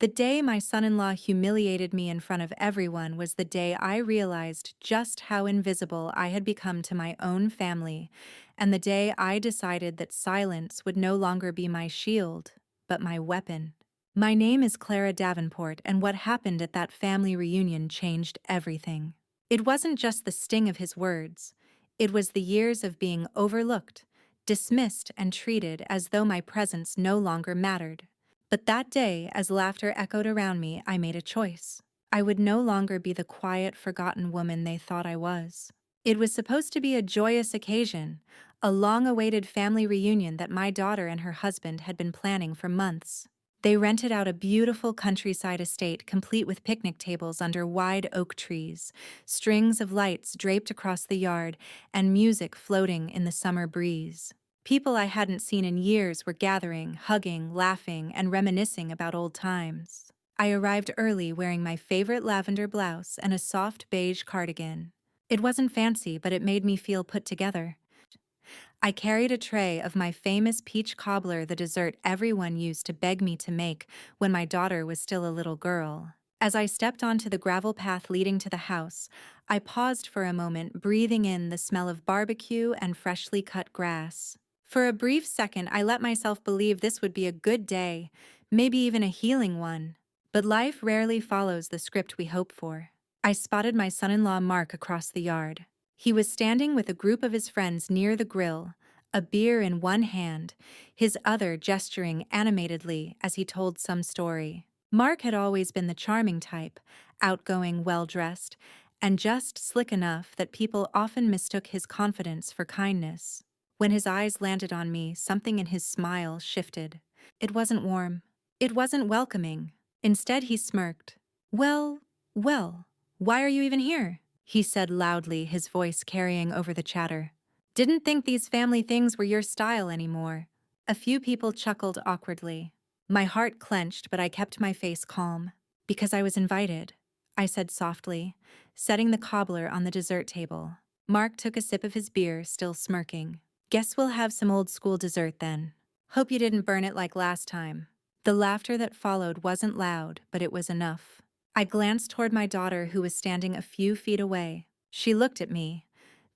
The day my son-in-law humiliated me in front of everyone was the day I realized just how invisible I had become to my own family, and the day I decided that silence would no longer be my shield, but my weapon. My name is Clara Davenport, and what happened at that family reunion changed everything. It wasn't just the sting of his words, it was the years of being overlooked, dismissed, and treated as though my presence no longer mattered. But that day, as laughter echoed around me, I made a choice. I would no longer be the quiet, forgotten woman they thought I was. It was supposed to be a joyous occasion, a long-awaited family reunion that my daughter and her husband had been planning for months. They rented out a beautiful countryside estate complete with picnic tables under wide oak trees, strings of lights draped across the yard, and music floating in the summer breeze. People I hadn't seen in years were gathering, hugging, laughing, and reminiscing about old times. I arrived early wearing my favorite lavender blouse and a soft beige cardigan. It wasn't fancy, but it made me feel put together. I carried a tray of my famous peach cobbler, the dessert everyone used to beg me to make when my daughter was still a little girl. As I stepped onto the gravel path leading to the house, I paused for a moment, breathing in the smell of barbecue and freshly cut grass. For a brief second, I let myself believe this would be a good day, maybe even a healing one. But life rarely follows the script we hope for. I spotted my son-in-law Mark across the yard. He was standing with a group of his friends near the grill, a beer in one hand, his other gesturing animatedly as he told some story. Mark had always been the charming type, outgoing, well-dressed, and just slick enough that people often mistook his confidence for kindness. When his eyes landed on me, something in his smile shifted. It wasn't warm. It wasn't welcoming. Instead, he smirked. Well, well, why are you even here? He said loudly, his voice carrying over the chatter. Didn't think these family things were your style anymore. A few people chuckled awkwardly. My heart clenched, but I kept my face calm. Because I was invited, I said softly, setting the cobbler on the dessert table. Mark took a sip of his beer, still smirking. Guess we'll have some old school dessert then. Hope you didn't burn it like last time. The laughter that followed wasn't loud, but it was enough. I glanced toward my daughter, who was standing a few feet away. She looked at me,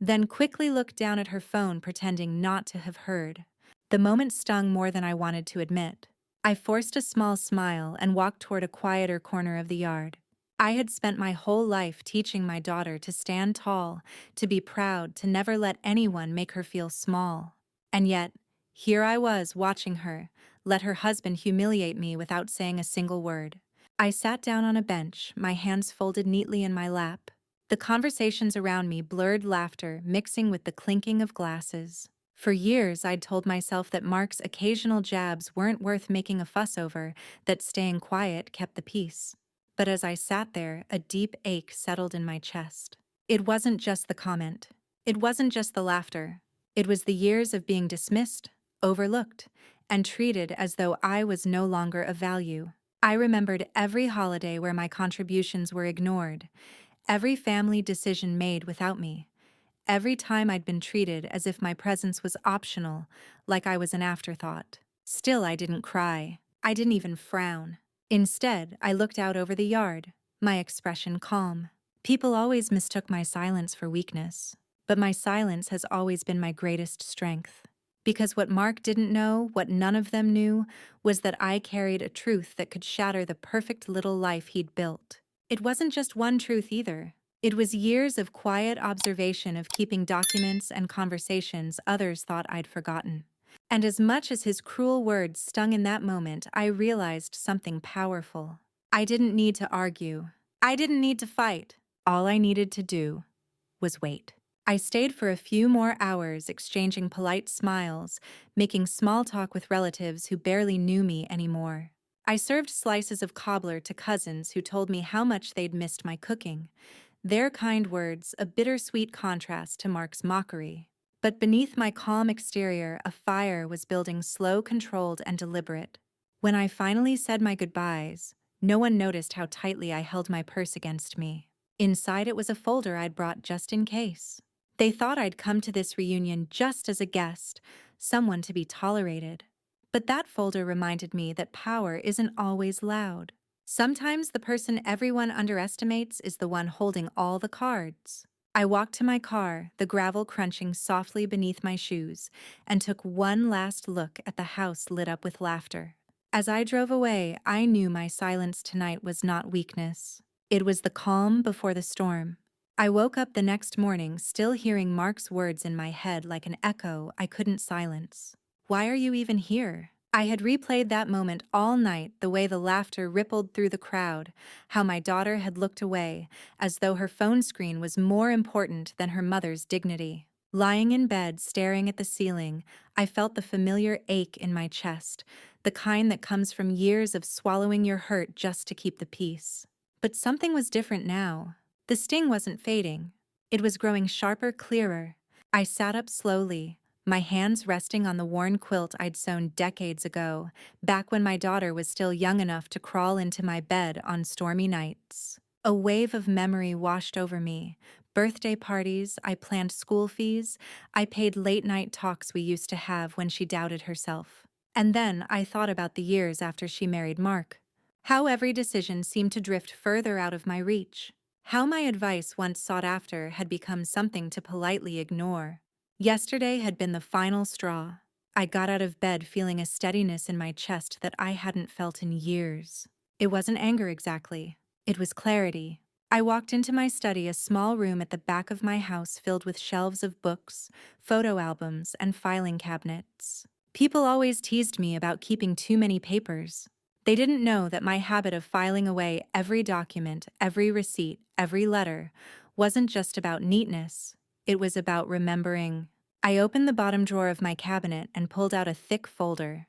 then quickly looked down at her phone, pretending not to have heard. The moment stung more than I wanted to admit. I forced a small smile and walked toward a quieter corner of the yard. I had spent my whole life teaching my daughter to stand tall, to be proud, to never let anyone make her feel small. And yet, here I was watching her, let her husband humiliate me without saying a single word. I sat down on a bench, my hands folded neatly in my lap. The conversations around me blurred laughter, mixing with the clinking of glasses. For years, I'd told myself that Mark's occasional jabs weren't worth making a fuss over, that staying quiet kept the peace. But as I sat there, a deep ache settled in my chest. It wasn't just the comment. It wasn't just the laughter. It was the years of being dismissed, overlooked, and treated as though I was no longer of value. I remembered every holiday where my contributions were ignored, every family decision made without me, every time I'd been treated as if my presence was optional, like I was an afterthought. Still, I didn't cry. I didn't even frown. Instead, I looked out over the yard, my expression calm. People always mistook my silence for weakness, but my silence has always been my greatest strength. Because what Mark didn't know, what none of them knew, was that I carried a truth that could shatter the perfect little life he'd built. It wasn't just one truth either. It was years of quiet observation, of keeping documents and conversations others thought I'd forgotten. And as much as his cruel words stung in that moment, I realized something powerful. I didn't need to argue. I didn't need to fight. All I needed to do was wait. I stayed for a few more hours, exchanging polite smiles, making small talk with relatives who barely knew me anymore. I served slices of cobbler to cousins who told me how much they'd missed my cooking. Their kind words, a bittersweet contrast to Mark's mockery. But beneath my calm exterior, a fire was building, slow, controlled, and deliberate. When I finally said my goodbyes, no one noticed how tightly I held my purse against me. Inside it was a folder I'd brought just in case. They thought I'd come to this reunion just as a guest, someone to be tolerated. But that folder reminded me that power isn't always loud. Sometimes the person everyone underestimates is the one holding all the cards. I walked to my car, the gravel crunching softly beneath my shoes, and took one last look at the house lit up with laughter. As I drove away, I knew my silence tonight was not weakness. It was the calm before the storm. I woke up the next morning still hearing Mark's words in my head like an echo I couldn't silence. "Why are you even here?" I had replayed that moment all night, the way the laughter rippled through the crowd, how my daughter had looked away, as though her phone screen was more important than her mother's dignity. Lying in bed, staring at the ceiling, I felt the familiar ache in my chest, the kind that comes from years of swallowing your hurt just to keep the peace. But something was different now. The sting wasn't fading. It was growing sharper, clearer. I sat up slowly, my hands resting on the worn quilt I'd sewn decades ago, back when my daughter was still young enough to crawl into my bed on stormy nights. A wave of memory washed over me. Birthday parties, I planned school fees, I paid late-night talks we used to have when she doubted herself. And then I thought about the years after she married Mark. How every decision seemed to drift further out of my reach. How my advice, once sought after, had become something to politely ignore. Yesterday had been the final straw. I got out of bed feeling a steadiness in my chest that I hadn't felt in years. It wasn't anger exactly. It was clarity. I walked into my study, a small room at the back of my house filled with shelves of books, photo albums, and filing cabinets. People always teased me about keeping too many papers. They didn't know that my habit of filing away every document, every receipt, every letter wasn't just about neatness. It was about remembering. I opened the bottom drawer of my cabinet and pulled out a thick folder.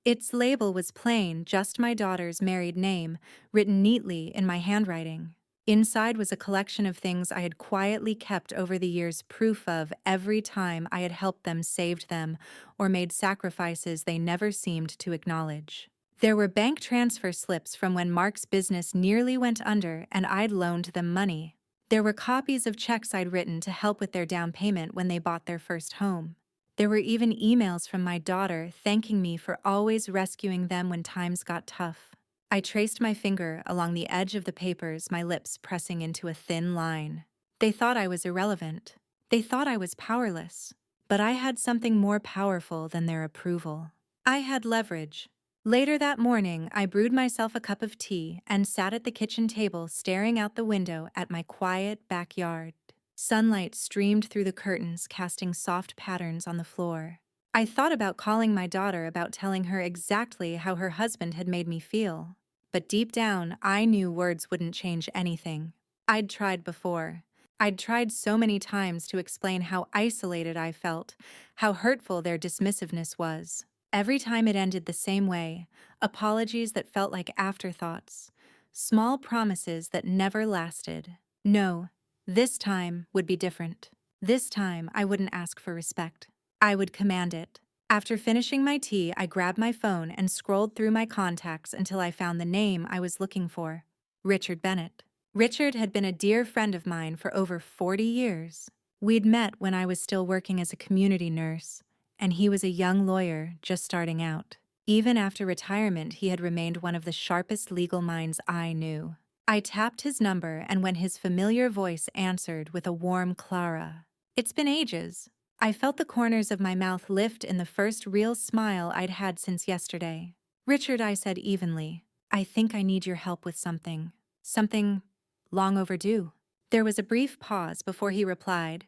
Its label was plain, just my daughter's married name, written neatly in my handwriting. Inside was a collection of things I had quietly kept over the years, proof of every time I had helped them, saved them, or made sacrifices they never seemed to acknowledge. There were bank transfer slips from when Mark's business nearly went under and I'd loaned them money. There were copies of checks I'd written to help with their down payment when they bought their first home. There were even emails from my daughter thanking me for always rescuing them when times got tough. I traced my finger along the edge of the papers, my lips pressing into a thin line. They thought I was irrelevant. They thought I was powerless. But I had something more powerful than their approval. I had leverage. Later that morning, I brewed myself a cup of tea and sat at the kitchen table staring out the window at my quiet backyard. Sunlight streamed through the curtains, casting soft patterns on the floor. I thought about calling my daughter, about telling her exactly how her husband had made me feel. But deep down, I knew words wouldn't change anything. I'd tried before. I'd tried so many times to explain how isolated I felt, how hurtful their dismissiveness was. Every time it ended the same way, apologies that felt like afterthoughts, small promises that never lasted. No, this time would be different. This time I wouldn't ask for respect. I would command it. After finishing my tea, I grabbed my phone and scrolled through my contacts until I found the name I was looking for: Richard Bennett. Richard had been a dear friend of mine for over 40 years. We'd met when I was still working as a community nurse, and he was a young lawyer just starting out. Even after retirement, he had remained one of the sharpest legal minds I knew. I tapped his number, and when his familiar voice answered with a warm "Clara," "It's been ages," I felt the corners of my mouth lift in the first real smile I'd had since yesterday. "Richard," I said evenly, "I think I need your help with something. Something long overdue." There was a brief pause before he replied,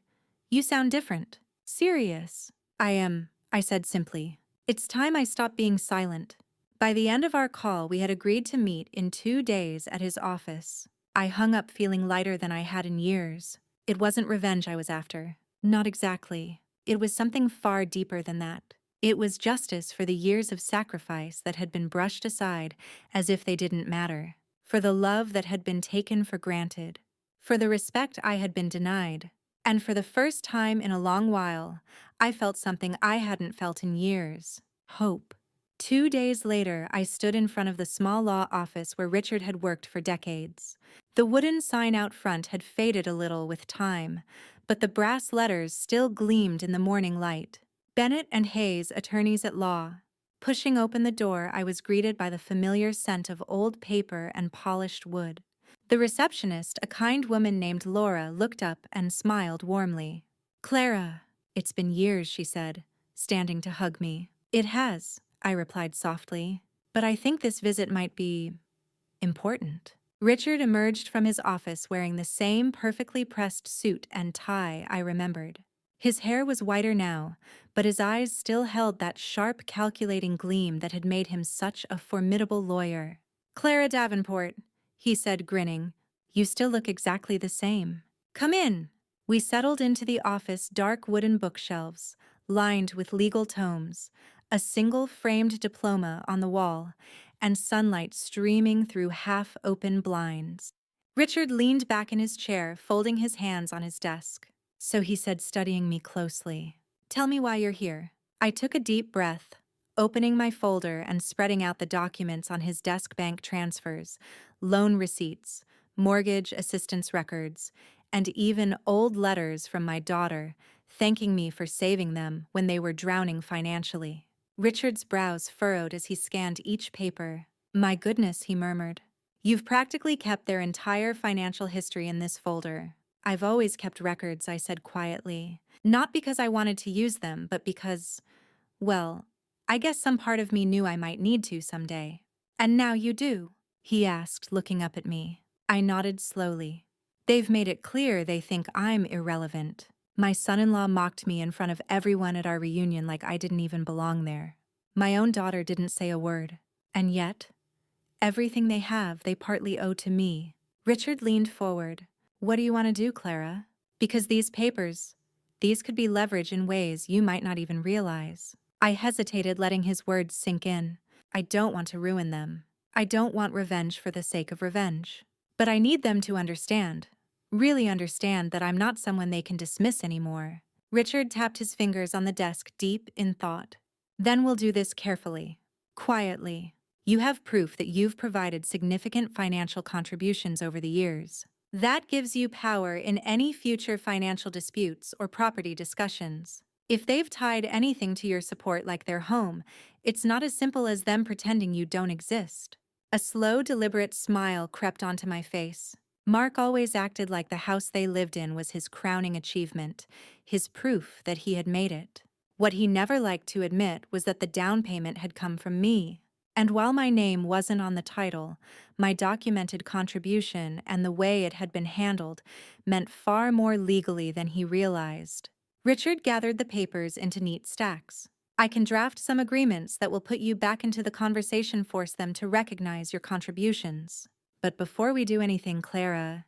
"You sound different. Serious." I said simply. "It's time I stopped being silent." By the end of our call, we had agreed to meet in 2 days at his office. I hung up feeling lighter than I had in years. It wasn't revenge I was after. Not exactly. It was something far deeper than that. It was justice for the years of sacrifice that had been brushed aside as if they didn't matter. For the love that had been taken for granted. For the respect I had been denied. And for the first time in a long while, I felt something I hadn't felt in years: hope. 2 days later, I stood in front of the small law office where Richard had worked for decades. The wooden sign out front had faded a little with time, but the brass letters still gleamed in the morning light. Bennett and Hayes, attorneys at law. Pushing open the door, I was greeted by the familiar scent of old paper and polished wood. The receptionist, a kind woman named Laura, looked up and smiled warmly. "Clara, it's been years," she said, standing to hug me. "It has," I replied softly, "but I think this visit might be important." Richard emerged from his office wearing the same perfectly pressed suit and tie I remembered. His hair was whiter now, but his eyes still held that sharp, calculating gleam that had made him such a formidable lawyer. "Clara Davenport," he said, grinning, "you still look exactly the same. Come in." We settled into the office, dark wooden bookshelves, lined with legal tomes, a single framed diploma on the wall, and sunlight streaming through half-open blinds. Richard leaned back in his chair, folding his hands on his desk. "So," he said, studying me closely, "tell me why you're here." I took a deep breath, opening my folder and spreading out the documents on his desk: bank transfers, loan receipts, mortgage assistance records, and even old letters from my daughter, thanking me for saving them when they were drowning financially. Richard's brows furrowed as he scanned each paper. "My goodness," he murmured. "You've practically kept their entire financial history in this folder." "I've always kept records," I said quietly. "Not because I wanted to use them, but because, well, I guess some part of me knew I might need to someday." "And now you do?" he asked, looking up at me. I nodded slowly. "They've made it clear they think I'm irrelevant." My son-in-law mocked me in front of everyone at our reunion like I didn't even belong there. My own daughter didn't say a word. And yet, everything they have, they partly owe to me. Richard leaned forward. "What do you want to do, Clara? Because these could be leverage in ways you might not even realize." I hesitated, letting his words sink in. "I don't want to ruin them. I don't want revenge for the sake of revenge. But I need them to understand, really understand, that I'm not someone they can dismiss anymore." Richard tapped his fingers on the desk, deep in thought. "Then we'll do this carefully, quietly. You have proof that you've provided significant financial contributions over the years. That gives you power in any future financial disputes or property discussions. If they've tied anything to your support, like their home, it's not as simple as them pretending you don't exist." A slow, deliberate smile crept onto my face. Mark always acted like the house they lived in was his crowning achievement, his proof that he had made it. What he never liked to admit was that the down payment had come from me. And while my name wasn't on the title, my documented contribution and the way it had been handled meant far more legally than he realized. Richard gathered the papers into neat stacks. "I can draft some agreements that will put you back into the conversation, force them to recognize your contributions. But before we do anything, Clara,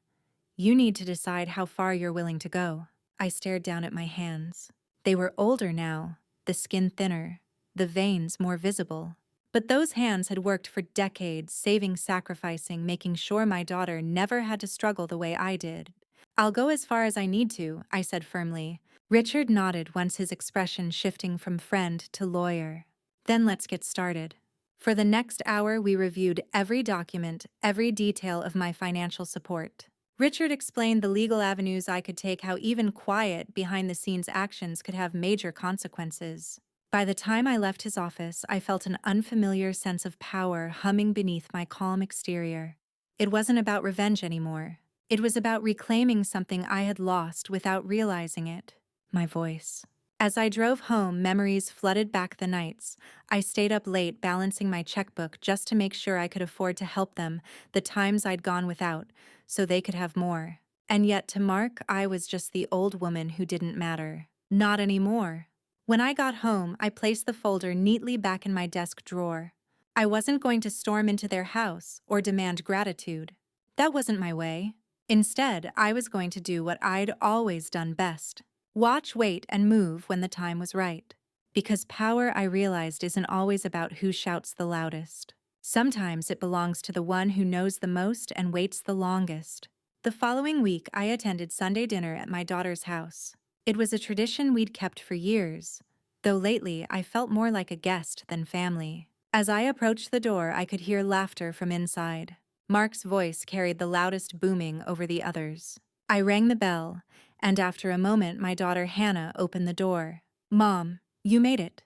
you need to decide how far you're willing to go." I stared down at my hands. They were older now, the skin thinner, the veins more visible. But those hands had worked for decades, saving, sacrificing, making sure my daughter never had to struggle the way I did. "I'll go as far as I need to," I said firmly. Richard nodded, once his expression shifting from friend to lawyer. "Then let's get started." For the next hour, we reviewed every document, every detail of my financial support. Richard explained the legal avenues I could take, how even quiet, behind-the-scenes actions could have major consequences. By the time I left his office, I felt an unfamiliar sense of power humming beneath my calm exterior. It wasn't about revenge anymore. It was about reclaiming something I had lost without realizing it: my voice. As I drove home, memories flooded back the nights. I stayed up late balancing my checkbook just to make sure I could afford to help them, the times I'd gone without, so they could have more. And yet to Mark, I was just the old woman who didn't matter. Not anymore. When I got home, I placed the folder neatly back in my desk drawer. I wasn't going to storm into their house or demand gratitude. That wasn't my way. Instead, I was going to do what I'd always done best: watch, wait, and move when the time was right. Because power, I realized, isn't always about who shouts the loudest. Sometimes it belongs to the one who knows the most and waits the longest. The following week, I attended Sunday dinner at my daughter's house. It was a tradition we'd kept for years, though lately I felt more like a guest than family. As I approached the door, I could hear laughter from inside. Mark's voice carried the loudest, booming over the others. I rang the bell, and after a moment my daughter Hannah opened the door. "Mom, you made it."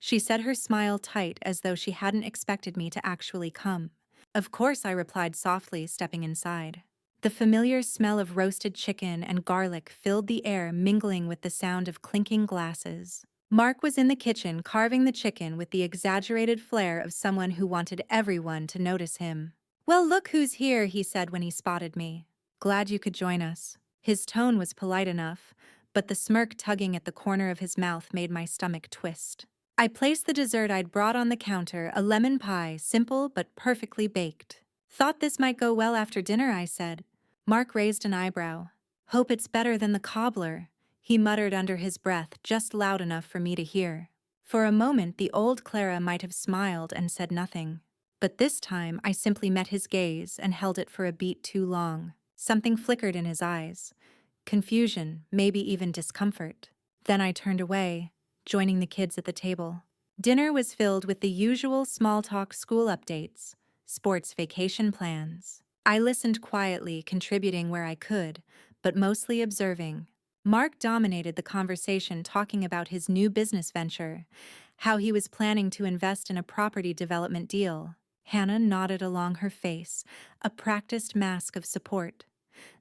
She said her smile tight as though she hadn't expected me to actually come. Of course, I replied softly, stepping inside. The familiar smell of roasted chicken and garlic filled the air, mingling with the sound of clinking glasses. Mark was in the kitchen carving the chicken with the exaggerated flair of someone who wanted everyone to notice him. "Well, look who's here," he said when he spotted me. "Glad you could join us." His tone was polite enough, but the smirk tugging at the corner of his mouth made my stomach twist. I placed the dessert I'd brought on the counter, a lemon pie, simple but perfectly baked. "Thought this might go well after dinner," I said. Mark raised an eyebrow. "Hope it's better than the cobbler," he muttered under his breath, just loud enough for me to hear. For a moment, the old Clara might have smiled and said nothing. But this time, I simply met his gaze and held it for a beat too long. Something flickered in his eyes. Confusion, maybe even discomfort. Then I turned away, joining the kids at the table. Dinner was filled with the usual small talk, school updates, sports, vacation plans. I listened quietly, contributing where I could, but mostly observing. Mark dominated the conversation, talking about his new business venture, how he was planning to invest in a property development deal. Hannah nodded along her face, a practiced mask of support,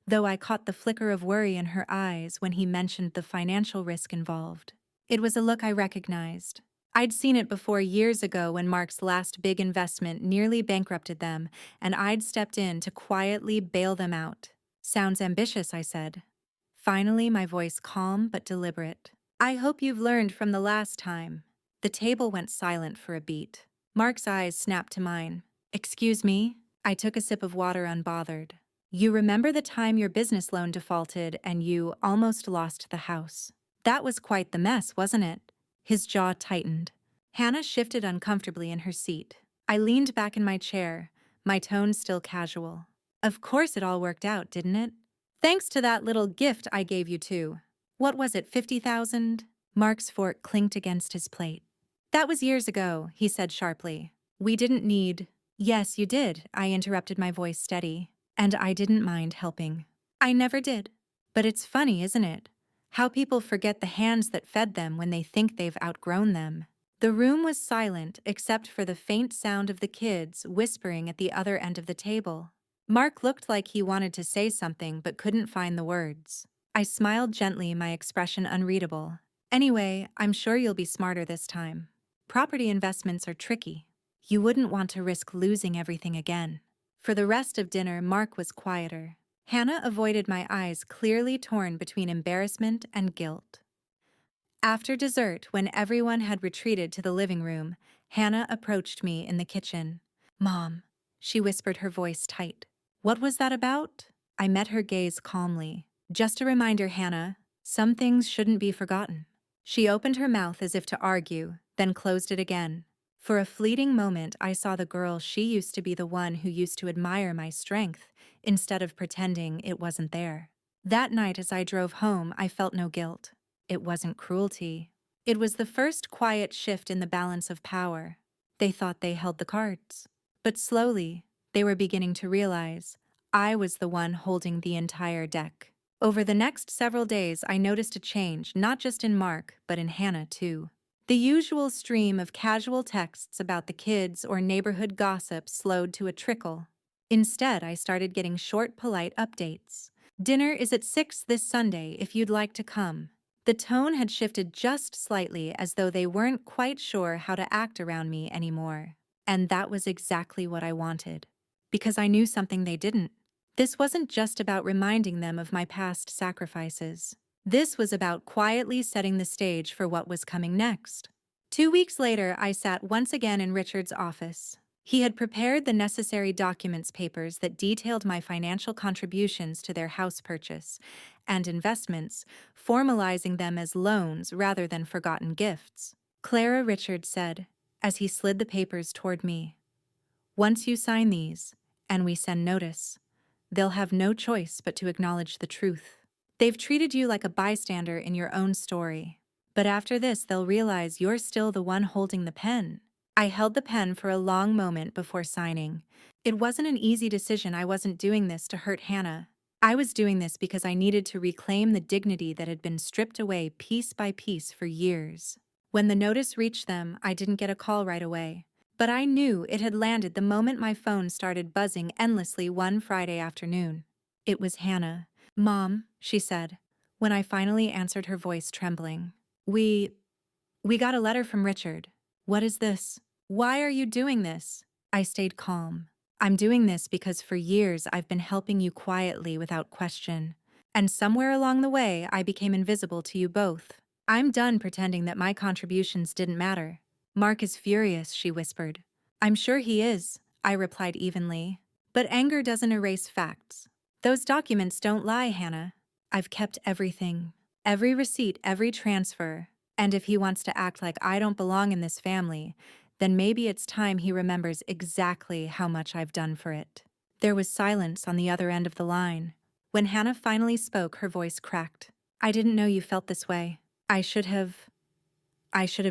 though I caught the flicker of worry in her eyes when he mentioned the financial risk involved. It was a look I recognized. I'd seen it before years ago when Mark's last big investment nearly bankrupted them, and I'd stepped in to quietly bail them out. "Sounds ambitious," I said. Finally, my voice calm but deliberate. "I hope you've learned from the last time." The table went silent for a beat. Mark's eyes snapped to mine. "Excuse me?" I took a sip of water, unbothered. "You remember the time your business loan defaulted and you almost lost the house? That was quite the mess, wasn't it?" His jaw tightened. Hannah shifted uncomfortably in her seat. I leaned back in my chair, my tone still casual. "Of course it all worked out, didn't it? Thanks to that little gift I gave you too. What was it, 50,000? Mark's fork clinked against his plate. "That was years ago," he said sharply. "We didn't need—" "Yes, you did," I interrupted, my voice steady. "And I didn't mind helping." "I never did. But it's funny, isn't it? How people forget the hands that fed them when they think they've outgrown them." The room was silent except for the faint sound of the kids whispering at the other end of the table. Mark looked like he wanted to say something but couldn't find the words. I smiled gently, my expression unreadable. "Anyway, I'm sure you'll be smarter this time. Property investments are tricky. You wouldn't want to risk losing everything again." For the rest of dinner, Mark was quieter. Hannah avoided my eyes, clearly torn between embarrassment and guilt. After dessert, when everyone had retreated to the living room, Hannah approached me in the kitchen. "Mom," she whispered, her voice tight. "What was that about?" I met her gaze calmly. "Just a reminder, Hannah. Some things shouldn't be forgotten." She opened her mouth as if to argue, then closed it again. For a fleeting moment, I saw the girl she used to be, the one who used to admire my strength, instead of pretending it wasn't there. That night as I drove home, I felt no guilt. It wasn't cruelty. It was the first quiet shift in the balance of power. They thought they held the cards. But slowly, they were beginning to realize I was the one holding the entire deck. Over the next several days, I noticed a change, not just in Mark, but in Hannah too. The usual stream of casual texts about the kids or neighborhood gossip slowed to a trickle. Instead, I started getting short, polite updates. "Dinner is at 6 this Sunday if you'd like to come." The tone had shifted just slightly, as though they weren't quite sure how to act around me anymore. And that was exactly what I wanted. Because I knew something they didn't. This wasn't just about reminding them of my past sacrifices. This was about quietly setting the stage for what was coming next. 2 weeks later, I sat once again in Richard's office. He had prepared the necessary documents, papers that detailed my financial contributions to their house purchase and investments, formalizing them as loans rather than forgotten gifts. "Clara," Richard said, as he slid the papers toward me, "once you sign these, and we send notice, they'll have no choice but to acknowledge the truth. They've treated you like a bystander in your own story. But after this, they'll realize you're still the one holding the pen." I held the pen for a long moment before signing. It wasn't an easy decision. I wasn't doing this to hurt Hannah. I was doing this because I needed to reclaim the dignity that had been stripped away piece by piece for years. When the notice reached them, I didn't get a call right away. But I knew it had landed the moment my phone started buzzing endlessly one Friday afternoon. It was Hannah. "Mom," she said, when I finally answered, her voice trembling. We got a letter from Richard." "What is this? Why are you doing this?" I stayed calm. "I'm doing this because for years I've been helping you quietly without question. And somewhere along the way, I became invisible to you both. I'm done pretending that my contributions didn't matter." "Mark is furious," she whispered. "I'm sure he is," I replied evenly. "But anger doesn't erase facts. Those documents don't lie, Hannah. I've kept everything. Every receipt, every transfer. And if he wants to act like I don't belong in this family, then maybe it's time he remembers exactly how much I've done for it." There was silence on the other end of the line. When Hannah finally spoke, her voice cracked. "I didn't know you felt this way. I should have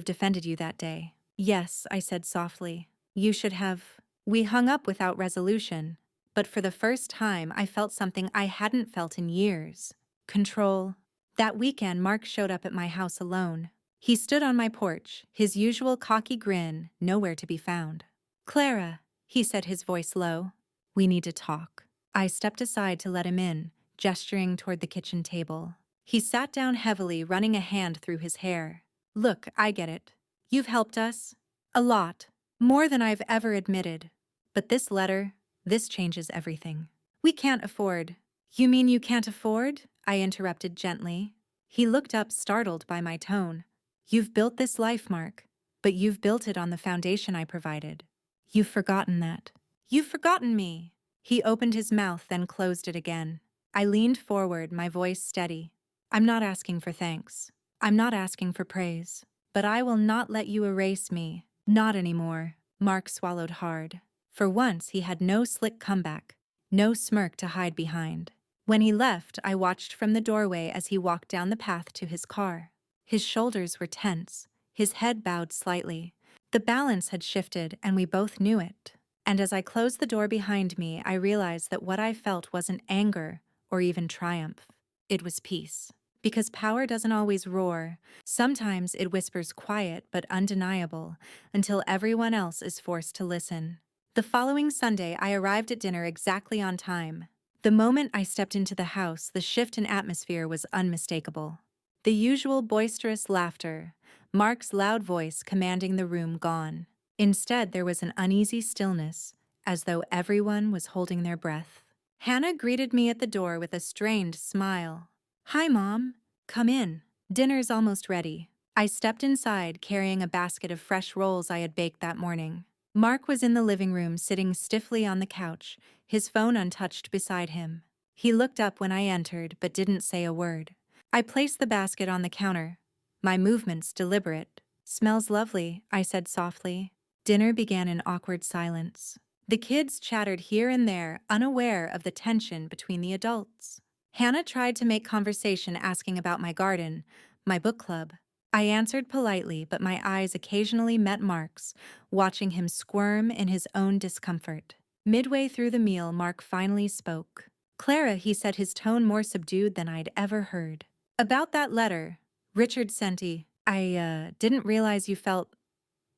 defended you that day." "Yes," I said softly. "You should have." We hung up without resolution. But for the first time, I felt something I hadn't felt in years. Control. That weekend, Mark showed up at my house alone. He stood on my porch, his usual cocky grin nowhere to be found. "Clara," he said, his voice low. "We need to talk." I stepped aside to let him in, gesturing toward the kitchen table. He sat down heavily, running a hand through his hair. "Look, I get it. You've helped us. A lot. More than I've ever admitted. But this letter, this changes everything. We can't afford." "You mean you can't afford?" I interrupted gently. He looked up, startled by my tone. "You've built this life, Mark. But you've built it on the foundation I provided. You've forgotten that." "You've forgotten me." He opened his mouth, then closed it again. I leaned forward, my voice steady. "I'm not asking for thanks. I'm not asking for praise. But I will not let you erase me. Not anymore." Mark swallowed hard. For once, he had no slick comeback, no smirk to hide behind. When he left, I watched from the doorway as he walked down the path to his car. His shoulders were tense, his head bowed slightly. The balance had shifted, and we both knew it. And as I closed the door behind me, I realized that what I felt wasn't anger or even triumph. It was peace. Because power doesn't always roar. Sometimes it whispers quiet but undeniable until everyone else is forced to listen. The following Sunday, I arrived at dinner exactly on time. The moment I stepped into the house, the shift in atmosphere was unmistakable. The usual boisterous laughter, Mark's loud voice commanding the room, gone. Instead, there was an uneasy stillness, as though everyone was holding their breath. Hannah greeted me at the door with a strained smile. "Hi, Mom. Come in. Dinner's almost ready." I stepped inside, carrying a basket of fresh rolls I had baked that morning. Mark was in the living room, sitting stiffly on the couch, his phone untouched beside him. He looked up when I entered, but didn't say a word. I placed the basket on the counter, my movements deliberate. "Smells lovely," I said softly. Dinner began in awkward silence. The kids chattered here and there, unaware of the tension between the adults. Hannah tried to make conversation, asking about my garden, my book club. I answered politely, but my eyes occasionally met Mark's, watching him squirm in his own discomfort. Midway through the meal, Mark finally spoke. "Clara," he said, his tone more subdued than I'd ever heard. "About that letter Richard sent you. I didn't realize you felt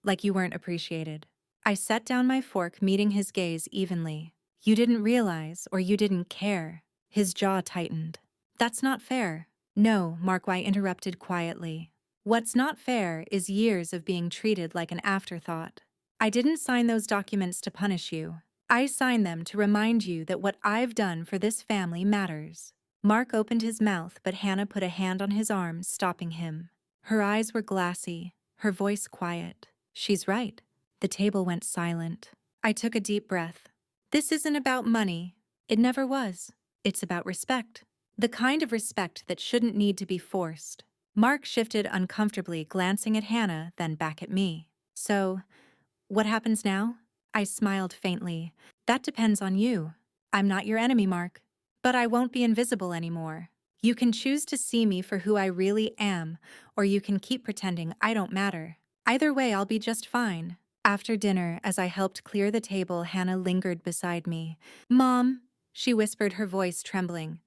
like you weren't appreciated." I set down my fork, meeting his gaze evenly. "You didn't realize, or you didn't care." His jaw tightened. "That's not fair." "No," Mark Y interrupted quietly. "What's not fair is years of being treated like an afterthought. I didn't sign those documents to punish you. I signed them to remind you that what I've done for this family matters." Mark opened his mouth, but Hannah put a hand on his arm, stopping him. Her eyes were glassy, her voice quiet. "She's right." The table went silent. I took a deep breath. "This isn't about money. It never was. It's about respect. The kind of respect that shouldn't need to be forced." Mark shifted uncomfortably, glancing at Hannah, then back at me. "So, what happens now?" I smiled faintly. "That depends on you. I'm not your enemy, Mark. But I won't be invisible anymore. You can choose to see me for who I really am, or you can keep pretending I don't matter. Either way, I'll be just fine." After dinner, as I helped clear the table, Hannah lingered beside me. "Mom," she whispered, her voice trembling.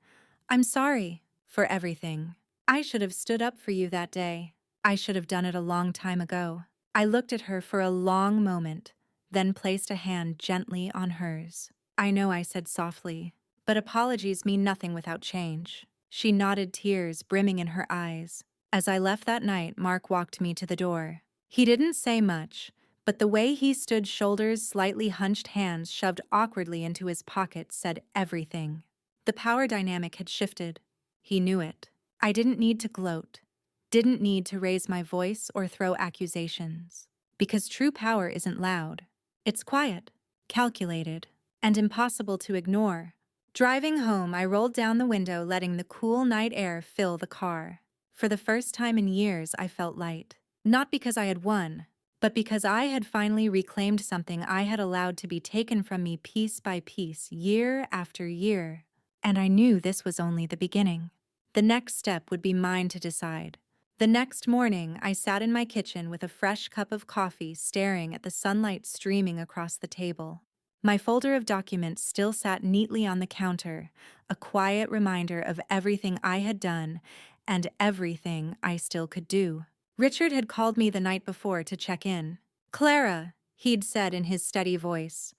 "I'm sorry for everything. I should have stood up for you that day. I should have done it a long time ago. I looked at her for a long moment, then placed a hand gently on hers. I know, I said softly, but apologies mean nothing without change. She nodded, tears brimming in her eyes. As I left that night, Mark walked me to the door. He didn't say much, but the way he stood, shoulders slightly hunched, hands shoved awkwardly into his pockets, said everything. The power dynamic had shifted. He knew it. I didn't need to gloat, didn't need to raise my voice or throw accusations. Because true power isn't loud. It's quiet, calculated, and impossible to ignore. Driving home, I rolled down the window, letting the cool night air fill the car. For the first time in years, I felt light. Not because I had won, but because I had finally reclaimed something I had allowed to be taken from me piece by piece, year after year. And I knew this was only the beginning. The next step would be mine to decide. The next morning, I sat in my kitchen with a fresh cup of coffee, staring at the sunlight streaming across the table. My folder of documents still sat neatly on the counter, a quiet reminder of everything I had done and everything I still could do. Richard had called me the night before to check in. "Clara," he'd said in his steady voice,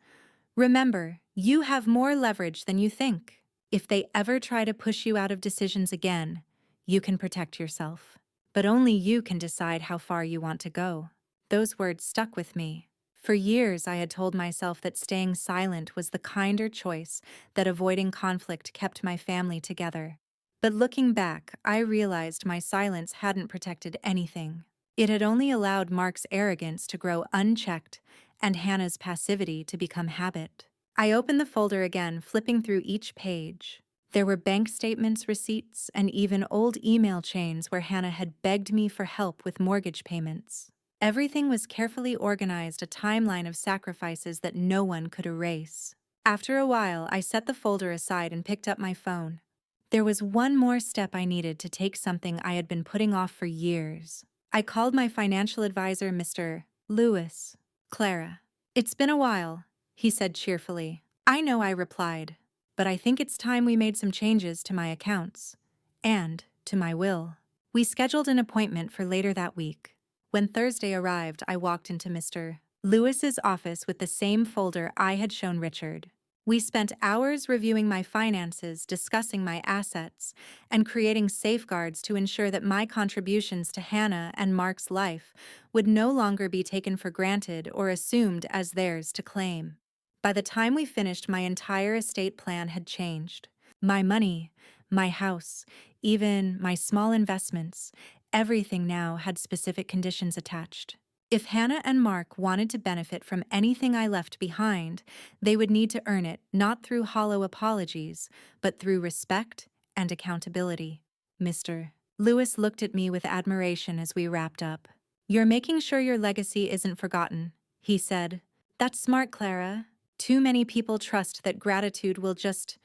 "remember, you have more leverage than you think. If they ever try to push you out of decisions again, you can protect yourself. But only you can decide how far you want to go." Those words stuck with me. For years, I had told myself that staying silent was the kinder choice, that avoiding conflict kept my family together. But looking back, I realized my silence hadn't protected anything. It had only allowed Mark's arrogance to grow unchecked and Hannah's passivity to become habit. I opened the folder again, flipping through each page. There were bank statements, receipts, and even old email chains where Hannah had begged me for help with mortgage payments. Everything was carefully organized, a timeline of sacrifices that no one could erase. After a while, I set the folder aside and picked up my phone. There was one more step I needed to take, something I had been putting off for years. I called my financial advisor, Mr. Lewis. "Clara, it's been a while," he said cheerfully. "I know," I replied, "but I think it's time we made some changes to my accounts and to my will." We scheduled an appointment for later that week. When Thursday arrived, I walked into Mr. Lewis's office with the same folder I had shown Richard. We spent hours reviewing my finances, discussing my assets, and creating safeguards to ensure that my contributions to Hannah and Mark's life would no longer be taken for granted or assumed as theirs to claim. By the time we finished, my entire estate plan had changed. My money, my house, even my small investments, everything now had specific conditions attached. If Hannah and Mark wanted to benefit from anything I left behind, they would need to earn it, not through hollow apologies, but through respect and accountability. Mr. Lewis looked at me with admiration as we wrapped up. "You're making sure your legacy isn't forgotten," he said. "That's smart, Clara. Too many people trust that gratitude will just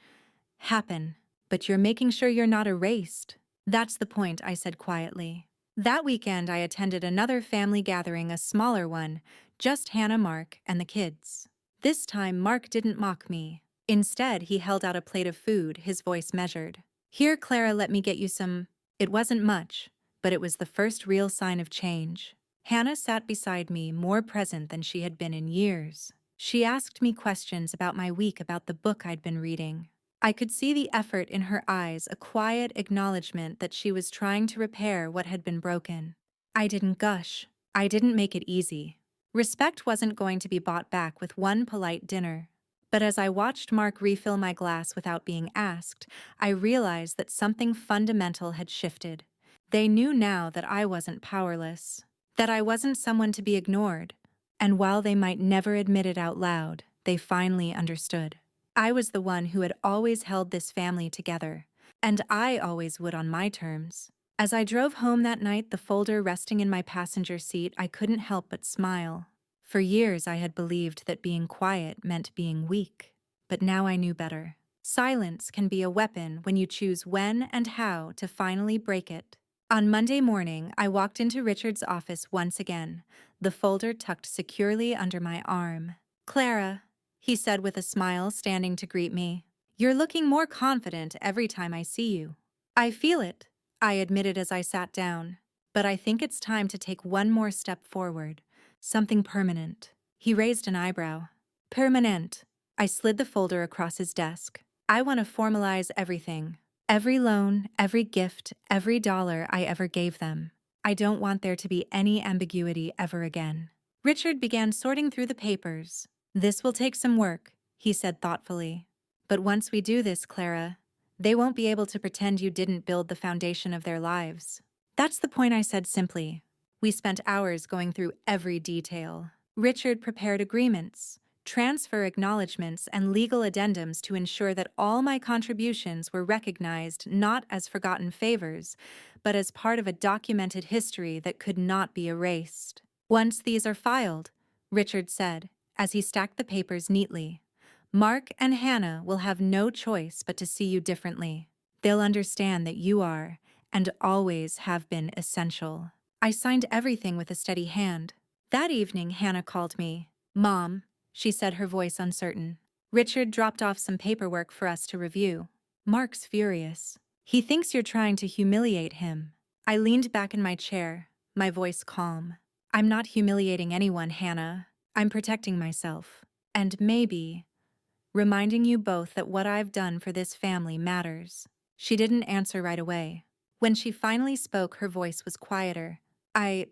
happen, but you're making sure you're not erased." "That's the point," I said quietly. That weekend, I attended another family gathering, a smaller one, just Hannah, Mark, and the kids. This time, Mark didn't mock me. Instead, he held out a plate of food, his voice measured. "Here, Clara, let me get you some." It wasn't much, but it was the first real sign of change. Hannah sat beside me, more present than she had been in years. She asked me questions about my week, about the book I'd been reading. I could see the effort in her eyes, a quiet acknowledgement that she was trying to repair what had been broken. I didn't gush. I didn't make it easy. Respect wasn't going to be bought back with one polite dinner. But as I watched Mark refill my glass without being asked, I realized that something fundamental had shifted. They knew now that I wasn't powerless, that I wasn't someone to be ignored. And while they might never admit it out loud, they finally understood. I was the one who had always held this family together, and I always would on my terms. As I drove home that night, the folder resting in my passenger seat, I couldn't help but smile. For years, I had believed that being quiet meant being weak, but now I knew better. Silence can be a weapon when you choose when and how to finally break it. On Monday morning, I walked into Richard's office once again, the folder tucked securely under my arm. "Clara," he said with a smile, standing to greet me, "you're looking more confident every time I see you." "I feel it," I admitted as I sat down. But I think it's time to take one more step forward. Something permanent. He raised an eyebrow. Permanent. I slid the folder across his desk. I want to formalize everything. Every loan, every gift, every dollar I ever gave them. I don't want there to be any ambiguity ever again. Richard began sorting through the papers. This will take some work, he said thoughtfully. But once we do this, Clara, they won't be able to pretend you didn't build the foundation of their lives. That's the point, I said simply. We spent hours going through every detail. Richard prepared agreements, transfer acknowledgments, and legal addendums to ensure that all my contributions were recognized not as forgotten favors, but as part of a documented history that could not be erased. Once these are filed, Richard said, as he stacked the papers neatly, Mark and Hannah will have no choice but to see you differently. They'll understand that you are, and always have been, essential. I signed everything with a steady hand. That evening, Hannah called me. Mom, she said, her voice uncertain. Richard dropped off some paperwork for us to review. Mark's furious. He thinks you're trying to humiliate him. I leaned back in my chair, my voice calm. I'm not humiliating anyone, Hannah. I'm protecting myself. And maybe reminding you both that what I've done for this family matters. She didn't answer right away. When she finally spoke, her voice was quieter. I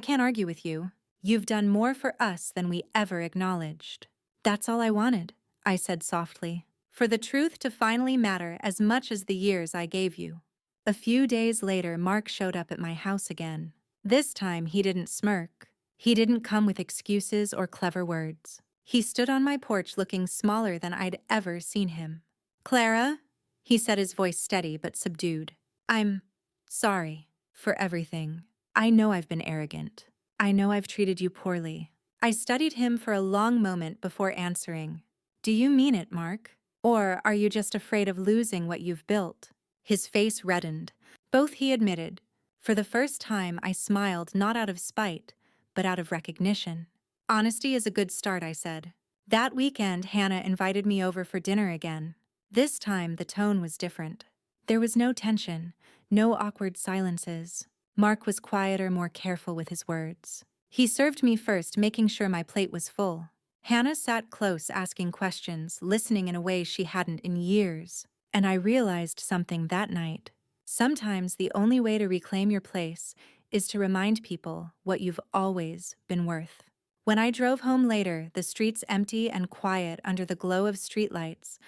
can't argue with you. You've done more for us than we ever acknowledged. That's all I wanted, I said softly. For the truth to finally matter as much as the years I gave you. A few days later, Mark showed up at my house again. This time, he didn't smirk. He didn't come with excuses or clever words. He stood on my porch looking smaller than I'd ever seen him. Clara, he said, his voice steady but subdued. I'm sorry for everything. I know I've been arrogant. I know I've treated you poorly. I studied him for a long moment before answering. Do you mean it, Mark? Or are you just afraid of losing what you've built? His face reddened. Both he admitted. For the first time, I smiled not out of spite, but out of recognition. Honesty is a good start, I said. That weekend, Hannah invited me over for dinner again. This time, the tone was different. There was no tension, no awkward silences. Mark was quieter, more careful with his words. He served me first, making sure my plate was full. Hannah sat close, asking questions, listening in a way she hadn't in years. And I realized something that night. Sometimes the only way to reclaim your place is to remind people what you've always been worth. When I drove home later, the streets empty and quiet under the glow of streetlights,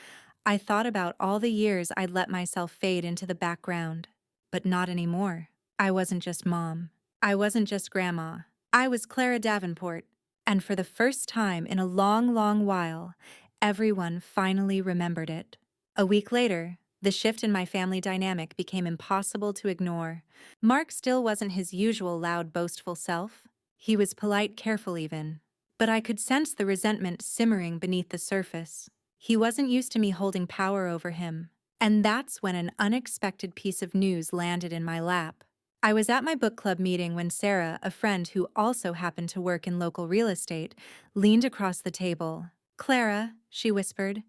I thought about all the years I'd let myself fade into the background. But not anymore. I wasn't just Mom. I wasn't just Grandma. I was Clara Davenport. And for the first time in a long, long while, everyone finally remembered it. A week later, the shift in my family dynamic became impossible to ignore. Mark still wasn't his usual loud, boastful self. He was polite, careful even. But I could sense the resentment simmering beneath the surface. He wasn't used to me holding power over him. And that's when an unexpected piece of news landed in my lap. I was at my book club meeting when Sarah, a friend who also happened to work in local real estate, leaned across the table. Clara, she whispered,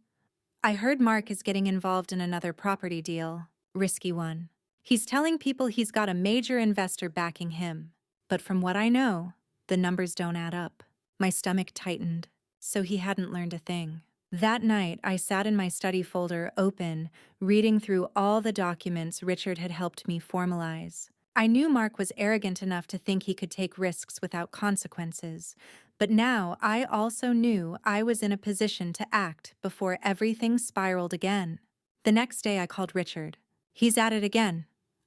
I heard Mark is getting involved in another property deal. Risky one. He's telling people he's got a major investor backing him. But from what I know, the numbers don't add up. My stomach tightened. So he hadn't learned a thing. That night, I sat in my study folder open, reading through all the documents Richard had helped me formalize. I knew Mark was arrogant enough to think he could take risks without consequences, but now I also knew I was in a position to act before everything spiraled again. The next day I called Richard. He's at it again.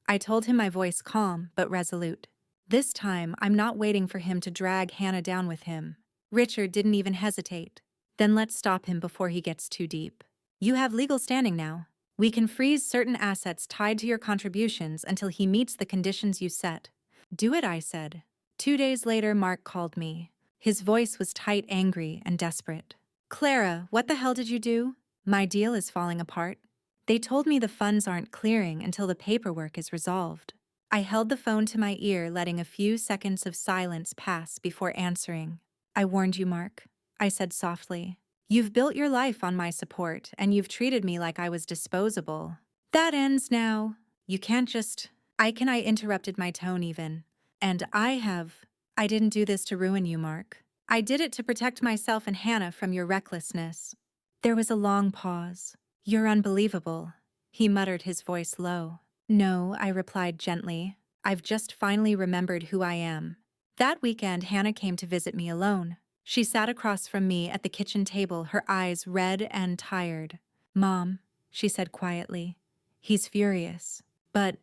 I told him, my voice calm but resolute. This time, I'm not waiting for him to drag Hannah down with him. Richard didn't even hesitate. Then let's stop him before he gets too deep. You have legal standing now. We can freeze certain assets tied to your contributions until he meets the conditions you set. Do it, I said. 2 days later, Mark called me. His voice was tight, angry, and desperate. Clara, what the hell did you do? My deal is falling apart. They told me the funds aren't clearing until the paperwork is resolved. I held the phone to my ear, letting a few seconds of silence pass before answering. I warned you, Mark, I said softly. You've built your life on my support, and you've treated me like I was disposable. That ends now. You can't just... I interrupted my tone even. And I didn't do this to ruin you, Mark. I did it to protect myself and Hannah from your recklessness. There was a long pause. You're unbelievable, he muttered, his voice low. No, I replied gently. I've just finally remembered who I am. That weekend, Hannah came to visit me alone. She sat across from me at the kitchen table, her eyes red and tired. Mom, she said quietly, he's furious. But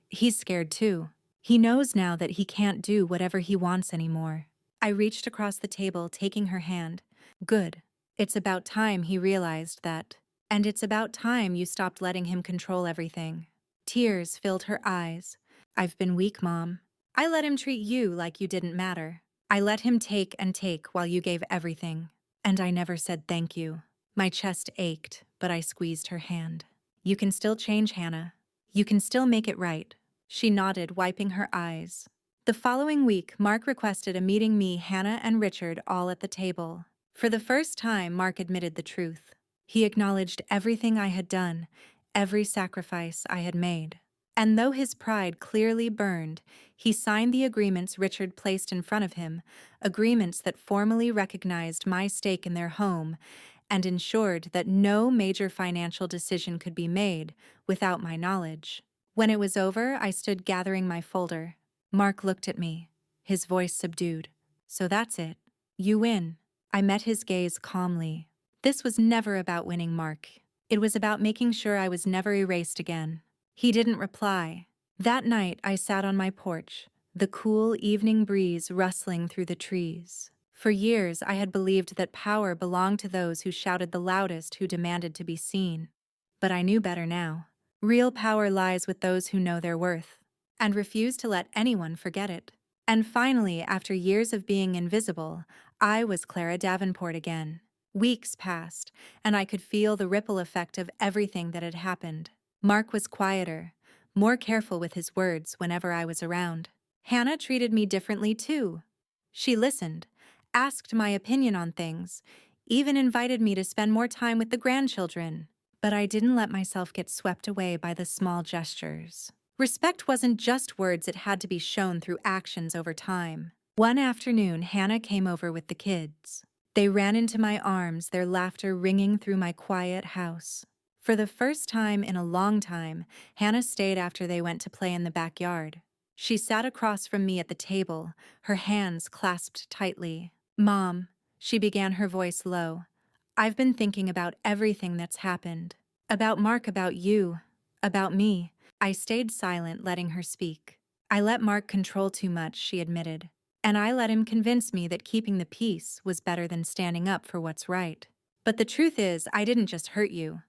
he's scared too. He knows now that he can't do whatever he wants anymore. I reached across the table, taking her hand. Good. It's about time he realized that. And it's about time you stopped letting him control everything. Tears filled her eyes. I've been weak, Mom. I let him treat you like you didn't matter. I let him take and take while you gave everything. And I never said thank you. My chest ached, but I squeezed her hand. You can still change, Hannah. You can still make it right. She nodded, wiping her eyes. The following week, Mark requested a meeting, me, Hannah, and Richard all at the table. For the first time, Mark admitted the truth. He acknowledged everything I had done, every sacrifice I had made. And though his pride clearly burned, he signed the agreements Richard placed in front of him, agreements that formally recognized my stake in their home and ensured that no major financial decision could be made without my knowledge. When it was over, I stood gathering my folder. Mark looked at me, his voice subdued. So that's it. You win. I met his gaze calmly. This was never about winning, Mark. It was about making sure I was never erased again. He didn't reply. That night, I sat on my porch, the cool evening breeze rustling through the trees. For years, I had believed that power belonged to those who shouted the loudest, who demanded to be seen. But I knew better now. Real power lies with those who know their worth and refuse to let anyone forget it. And finally, after years of being invisible, I was Clara Davenport again. Weeks passed, and I could feel the ripple effect of everything that had happened. Mark was quieter, more careful with his words whenever I was around. Hannah treated me differently too. She listened, asked my opinion on things, even invited me to spend more time with the grandchildren. But I didn't let myself get swept away by the small gestures. Respect wasn't just words, it had to be shown through actions over time. One afternoon, Hannah came over with the kids. They ran into my arms, their laughter ringing through my quiet house. For the first time in a long time, Hannah stayed after they went to play in the backyard. She sat across from me at the table, her hands clasped tightly. Mom, she began, her voice low. I've been thinking about everything that's happened. About Mark, about you, about me. I stayed silent, letting her speak. I let Mark control too much, she admitted. And I let him convince me that keeping the peace was better than standing up for what's right. But the truth is, I didn't just hurt you.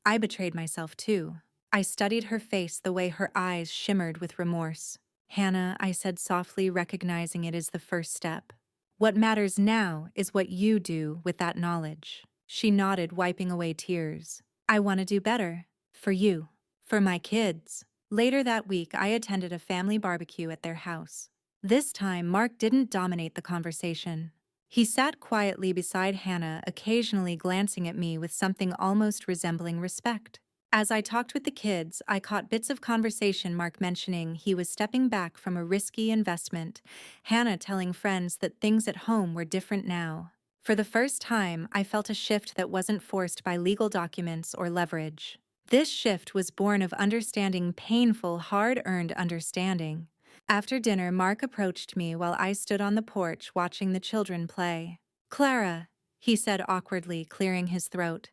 I betrayed myself too. I studied her face, the way her eyes shimmered with remorse. Hannah, I said softly, recognizing it as the first step. What matters now is what you do with that knowledge. She nodded, wiping away tears. I want to do better. For you. For my kids. Later that week, I attended a family barbecue at their house. This time, Mark didn't dominate the conversation. He sat quietly beside Hannah, occasionally glancing at me with something almost resembling respect. As I talked with the kids, I caught bits of conversation, Mark mentioning he was stepping back from a risky investment, Hannah telling friends that things at home were different now. For the first time, I felt a shift that wasn't forced by legal documents or leverage. This shift was born of understanding, painful, hard-earned understanding. After dinner, Mark approached me while I stood on the porch watching the children play. Clara, he said awkwardly, clearing his throat.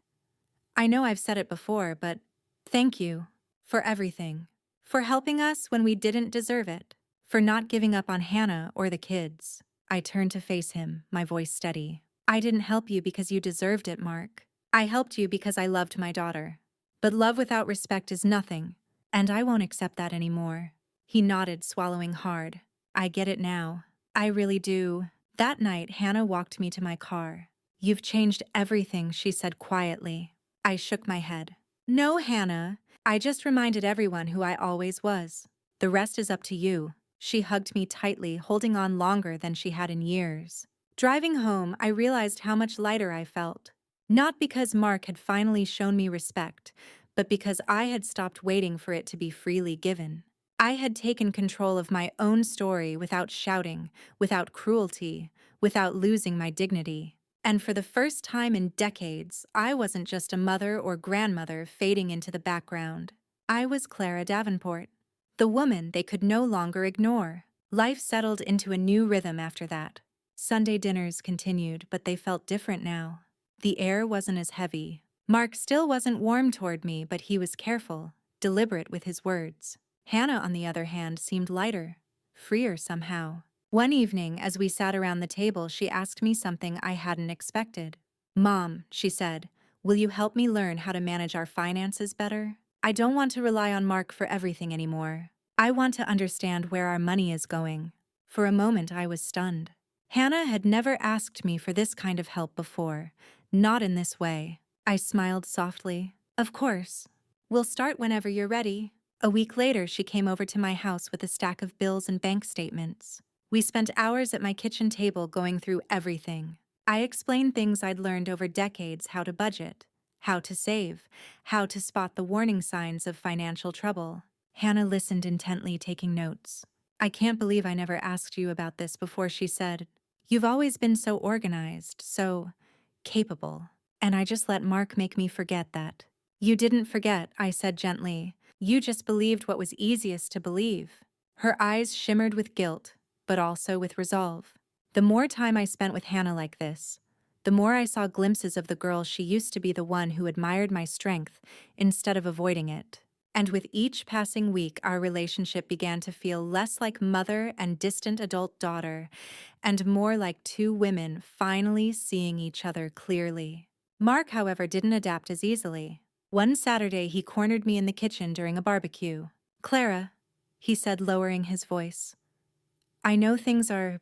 I know I've said it before, but thank you for everything. For helping us when we didn't deserve it. For not giving up on Hannah or the kids. I turned to face him, my voice steady. I didn't help you because you deserved it, Mark. I helped you because I loved my daughter. But love without respect is nothing, and I won't accept that anymore. He nodded, swallowing hard. I get it now. I really do. That night, Hannah walked me to my car. You've changed everything, she said quietly. I shook my head. No, Hannah. I just reminded everyone who I always was. The rest is up to you. She hugged me tightly, holding on longer than she had in years. Driving home, I realized how much lighter I felt. Not because Mark had finally shown me respect, but because I had stopped waiting for it to be freely given. I had taken control of my own story without shouting, without cruelty, without losing my dignity. And for the first time in decades, I wasn't just a mother or grandmother fading into the background. I was Clara Davenport, the woman they could no longer ignore. Life settled into a new rhythm after that. Sunday dinners continued, but they felt different now. The air wasn't as heavy. Mark still wasn't warm toward me, but he was careful, deliberate with his words. Hannah, on the other hand, seemed lighter, freer somehow. One evening, as we sat around the table, she asked me something I hadn't expected. "Mom," she said, "will you help me learn how to manage our finances better? I don't want to rely on Mark for everything anymore. I want to understand where our money is going." For a moment, I was stunned. Hannah had never asked me for this kind of help before, not in this way. I smiled softly. "Of course. We'll start whenever you're ready." A week later, she came over to my house with a stack of bills and bank statements. We spent hours at my kitchen table going through everything. I explained things I'd learned over decades: how to budget, how to save, how to spot the warning signs of financial trouble. Hannah listened intently, taking notes. "I can't believe I never asked you about this before," she said. "You've always been so organized, so capable. And I just let Mark make me forget that." "You didn't forget," I said gently. "You just believed what was easiest to believe." Her eyes shimmered with guilt, but also with resolve. The more time I spent with Hannah like this, the more I saw glimpses of the girl she used to be, the one who admired my strength instead of avoiding it. And with each passing week, our relationship began to feel less like mother and distant adult daughter, and more like two women finally seeing each other clearly. Mark, however, didn't adapt as easily. One Saturday, he cornered me in the kitchen during a barbecue. "Clara," he said, lowering his voice, "I know things are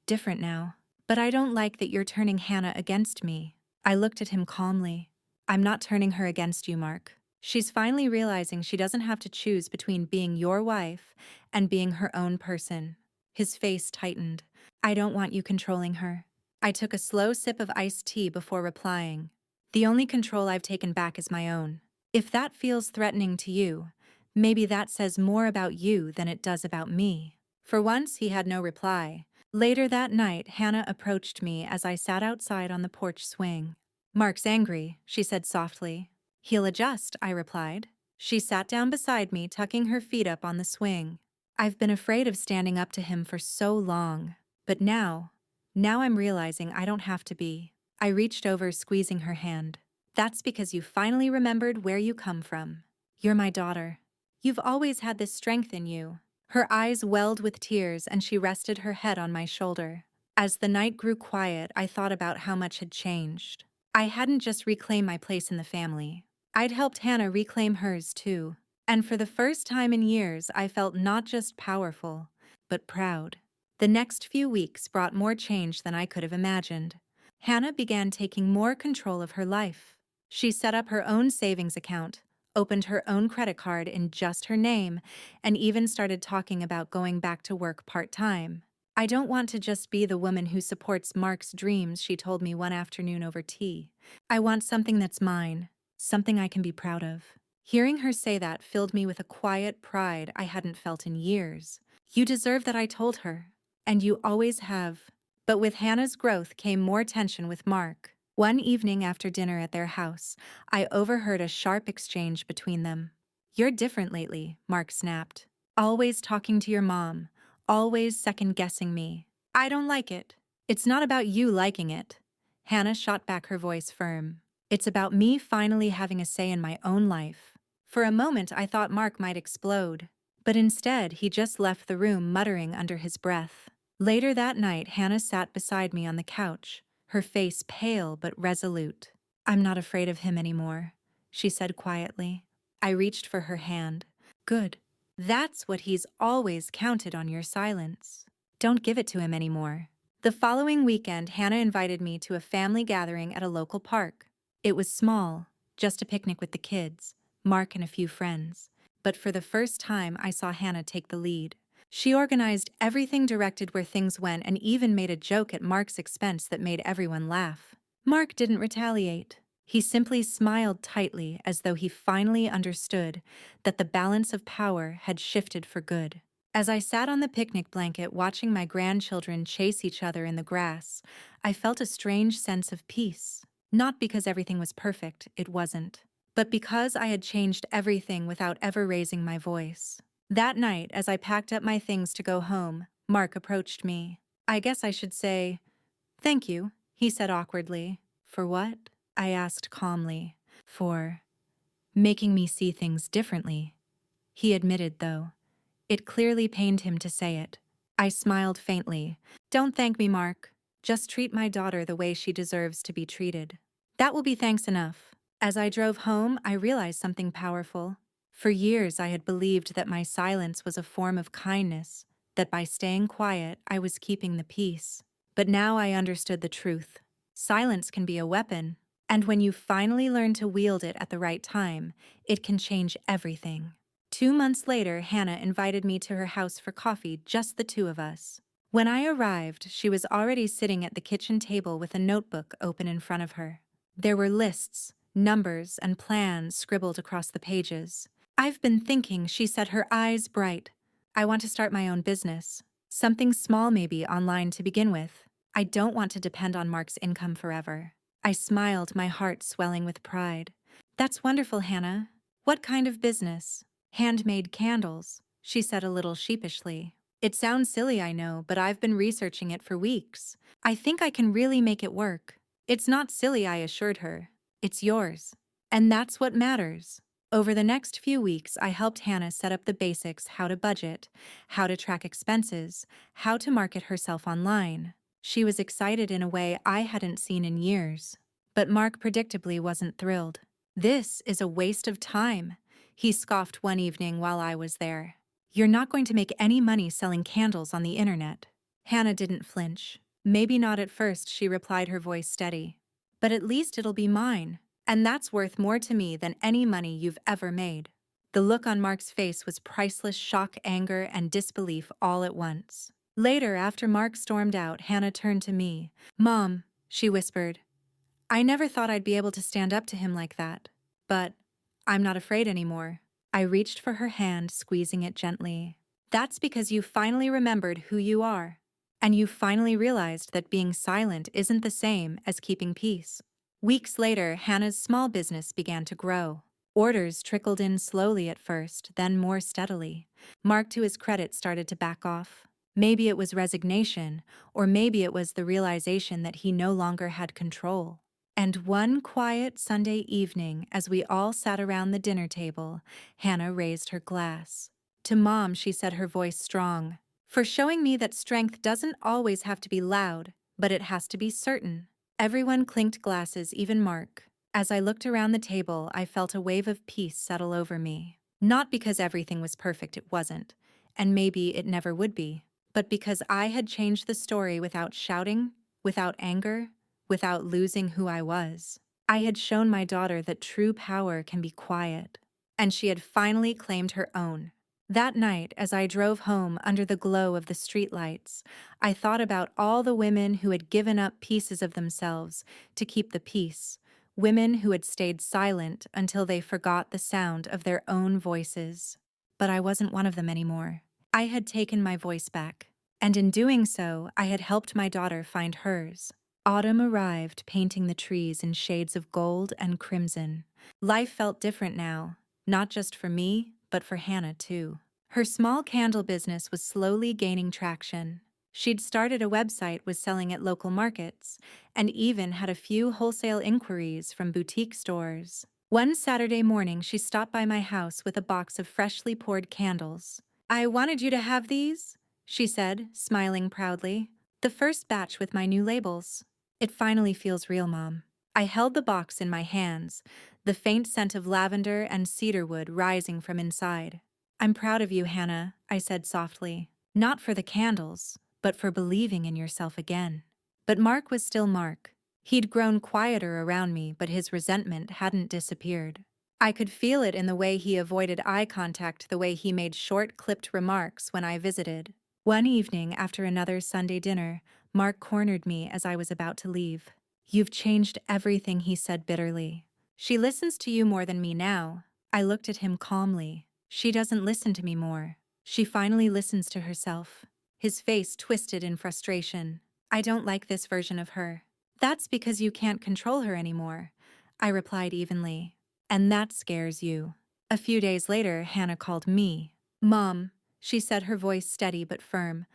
different now, but I don't like that you're turning Hannah against me." I looked at him calmly. "I'm not turning her against you, Mark. She's finally realizing she doesn't have to choose between being your wife and being her own person." His face tightened. "I don't want you controlling her." I took a slow sip of iced tea before replying. "The only control I've taken back is my own. If that feels threatening to you, maybe that says more about you than it does about me." For once, he had no reply. Later that night, Hannah approached me as I sat outside on the porch swing. "Mark's angry," she said softly. "He'll adjust," I replied. She sat down beside me, tucking her feet up on the swing. "I've been afraid of standing up to him for so long. But now I'm realizing I don't have to be." I reached over, squeezing her hand. "That's because you finally remembered where you come from. You're my daughter. You've always had this strength in you." Her eyes welled with tears, and she rested her head on my shoulder. As the night grew quiet, I thought about how much had changed. I hadn't just reclaimed my place in the family. I'd helped Hannah reclaim hers too. And for the first time in years, I felt not just powerful, but proud. The next few weeks brought more change than I could have imagined. Hannah began taking more control of her life. She set up her own savings account, opened her own credit card in just her name, and even started talking about going back to work part-time. "I don't want to just be the woman who supports Mark's dreams," she told me one afternoon over tea. "I want something that's mine, something I can be proud of." Hearing her say that filled me with a quiet pride I hadn't felt in years. "You deserve that," I told her. "And you always have." But with Hannah's growth came more tension with Mark. One evening after dinner at their house, I overheard a sharp exchange between them. "You're different lately," Mark snapped. "Always talking to your mom, always second-guessing me." "I don't like it." "It's not about you liking it." Hannah shot back, her voice firm. "It's about me finally having a say in my own life." For a moment, I thought Mark might explode. But instead, he just left the room, muttering under his breath. Later that night, Hannah sat beside me on the couch, her face pale but resolute. "I'm not afraid of him anymore," she said quietly. I reached for her hand. "Good. That's what he's always counted on, your silence. Don't give it to him anymore." The following weekend, Hannah invited me to a family gathering at a local park. It was small, just a picnic with the kids, Mark and a few friends. But for the first time, I saw Hannah take the lead. She organized everything, directed where things went, and even made a joke at Mark's expense that made everyone laugh. Mark didn't retaliate. He simply smiled tightly as though he finally understood that the balance of power had shifted for good. As I sat on the picnic blanket watching my grandchildren chase each other in the grass, I felt a strange sense of peace. Not because everything was perfect, it wasn't, but because I had changed everything without ever raising my voice. That night, as I packed up my things to go home, Mark approached me. "I guess I should say, thank you," he said awkwardly. "For what?" I asked calmly. "For making me see things differently," he admitted, though it clearly pained him to say it. I smiled faintly. "Don't thank me, Mark. Just treat my daughter the way she deserves to be treated. That will be thanks enough." As I drove home, I realized something powerful. For years, I had believed that my silence was a form of kindness, that by staying quiet, I was keeping the peace. But now I understood the truth. Silence can be a weapon, and when you finally learn to wield it at the right time, it can change everything. 2 months later, Hannah invited me to her house for coffee, just the two of us. When I arrived, she was already sitting at the kitchen table with a notebook open in front of her. There were lists, numbers, and plans scribbled across the pages. "I've been thinking," she said, her eyes bright. "I want to start my own business. Something small, maybe, online to begin with. I don't want to depend on Mark's income forever." I smiled, my heart swelling with pride. "That's wonderful, Hannah. What kind of business?" "Handmade candles," she said a little sheepishly. "It sounds silly, I know, but I've been researching it for weeks. I think I can really make it work." "It's not silly," I assured her. "It's yours. And that's what matters." Over the next few weeks, I helped Hannah set up the basics: how to budget, how to track expenses, how to market herself online. She was excited in a way I hadn't seen in years. But Mark predictably wasn't thrilled. "This is a waste of time," he scoffed one evening while I was there. "You're not going to make any money selling candles on the internet." Hannah didn't flinch. "Maybe not at first," she replied, her voice steady. "But at least it'll be mine. And that's worth more to me than any money you've ever made." The look on Mark's face was priceless: shock, anger, and disbelief all at once. Later, after Mark stormed out, Hannah turned to me. "Mom," she whispered, "I never thought I'd be able to stand up to him like that. But I'm not afraid anymore." I reached for her hand, squeezing it gently. "That's because you finally remembered who you are. And you finally realized that being silent isn't the same as keeping peace." Weeks later, Hannah's small business began to grow. Orders trickled in slowly at first, then more steadily. Mark, to his credit, started to back off. Maybe it was resignation, or maybe it was the realization that he no longer had control. And one quiet Sunday evening, as we all sat around the dinner table, Hannah raised her glass. "To Mom," she said, her voice strong, "for showing me that strength doesn't always have to be loud, but it has to be certain." Everyone clinked glasses, even Mark. As I looked around the table, I felt a wave of peace settle over me. Not because everything was perfect, it wasn't, and maybe it never would be, but because I had changed the story without shouting, without anger, without losing who I was. I had shown my daughter that true power can be quiet, and she had finally claimed her own. That night, as I drove home under the glow of the streetlights, I thought about all the women who had given up pieces of themselves to keep the peace, women who had stayed silent until they forgot the sound of their own voices. But I wasn't one of them anymore. I had taken my voice back, and in doing so, I had helped my daughter find hers. Autumn arrived, painting the trees in shades of gold and crimson. Life felt different now, not just for me, but for Hannah too. Her small candle business was slowly gaining traction. She'd started a website, was selling at local markets, and even had a few wholesale inquiries from boutique stores. One Saturday morning, she stopped by my house with a box of freshly poured candles. "I wanted you to have these," she said, smiling proudly. "The first batch with my new labels." "It finally feels real, Mom." I held the box in my hands, the faint scent of lavender and cedarwood rising from inside. "I'm proud of you, Hannah," I said softly. "Not for the candles, but for believing in yourself again." But Mark was still Mark. He'd grown quieter around me, but his resentment hadn't disappeared. I could feel it in the way he avoided eye contact, the way he made short, clipped remarks when I visited. One evening, after another Sunday dinner, Mark cornered me as I was about to leave. "You've changed everything," he said bitterly. "She listens to you more than me now." I looked at him calmly. "She doesn't listen to me more. She finally listens to herself." His face twisted in frustration. "I don't like this version of her." "That's because you can't control her anymore," I replied evenly. "And that scares you." A few days later, Hannah called me. "Mom," she said, her voice steady but firm,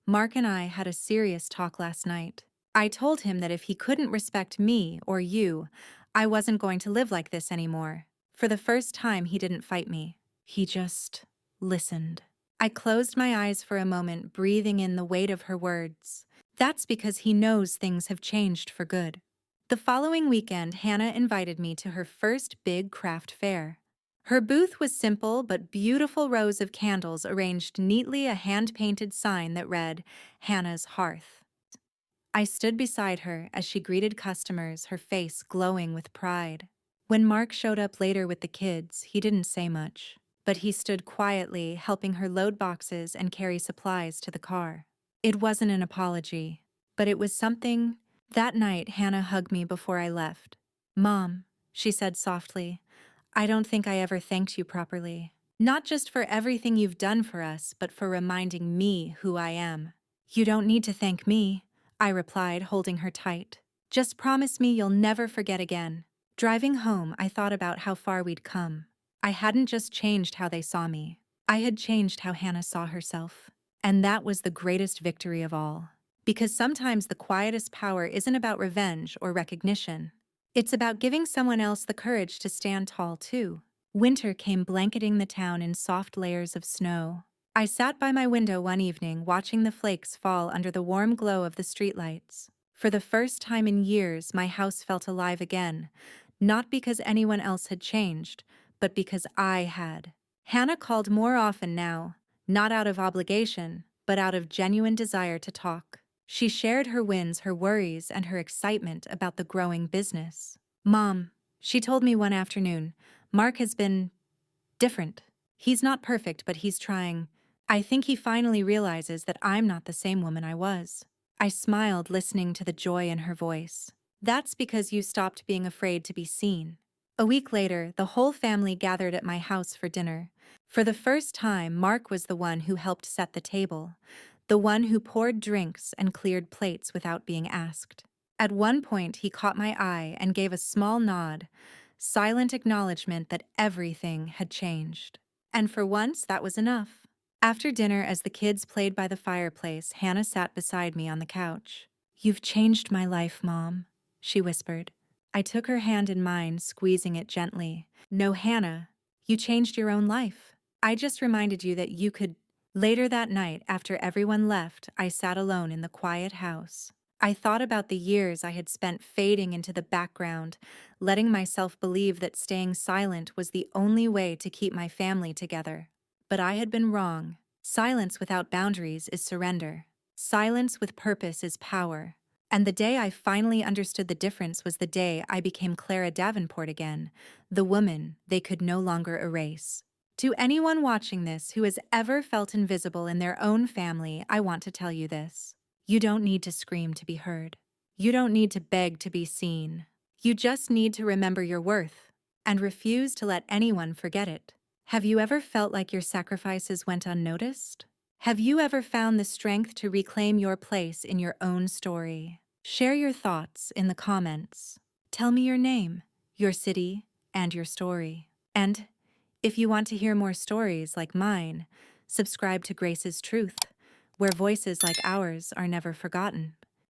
"Mark and I had a serious talk last night. I told him that if he couldn't respect me or you, I wasn't going to live like this anymore." For the first time, he didn't fight me. He just listened. I closed my eyes for a moment, breathing in the weight of her words. That's because he knows things have changed for good. The following weekend, Hannah invited me to her first big craft fair. Her booth was simple but beautiful rows of candles arranged neatly, a hand-painted sign that read, "Hannah's Hearth." I stood beside her as she greeted customers, her face glowing with pride. When Mark showed up later with the kids, he didn't say much, but he stood quietly, helping her load boxes and carry supplies to the car. It wasn't an apology, but it was something. That night, Hannah hugged me before I left. "Mom," she said softly, "I don't think I ever thanked you properly. Not just for everything you've done for us, but for reminding me who I am." "You don't need to thank me," I replied, holding her tight. "Just promise me you'll never forget again." Driving home, I thought about how far we'd come. I hadn't just changed how they saw me. I had changed how Hannah saw herself. And that was the greatest victory of all. Because sometimes the quietest power isn't about revenge or recognition. It's about giving someone else the courage to stand tall, too. Winter came blanketing the town in soft layers of snow. I sat by my window one evening, watching the flakes fall under the warm glow of the streetlights. For the first time in years, my house felt alive again, not because anyone else had changed, but because I had. Hannah called more often now, not out of obligation, but out of genuine desire to talk. She shared her wins, her worries, and her excitement about the growing business. "Mom," she told me one afternoon, "Mark has been different. He's not perfect, but he's trying. I think he finally realizes that I'm not the same woman I was." I smiled, listening to the joy in her voice. "That's because you stopped being afraid to be seen." A week later, the whole family gathered at my house for dinner. For the first time, Mark was the one who helped set the table, the one who poured drinks and cleared plates without being asked. At one point, he caught my eye and gave a small nod, silent acknowledgement that everything had changed. And for once, that was enough. After dinner, as the kids played by the fireplace, Hannah sat beside me on the couch. "You've changed my life, Mom," she whispered. I took her hand in mine, squeezing it gently. "No, Hannah, you changed your own life. I just reminded you that you could." Later that night, after everyone left, I sat alone in the quiet house. I thought about the years I had spent fading into the background, letting myself believe that staying silent was the only way to keep my family together. But I had been wrong. Silence without boundaries is surrender. Silence with purpose is power. And the day I finally understood the difference was the day I became Clara Davenport again, the woman they could no longer erase. To anyone watching this who has ever felt invisible in their own family, I want to tell you this. You don't need to scream to be heard. You don't need to beg to be seen. You just need to remember your worth and refuse to let anyone forget it. Have you ever felt like your sacrifices went unnoticed? Have you ever found the strength to reclaim your place in your own story? Share your thoughts in the comments. Tell me your name, your city, and your story. And if you want to hear more stories like mine, subscribe to Grace's Truth, where voices like ours are never forgotten.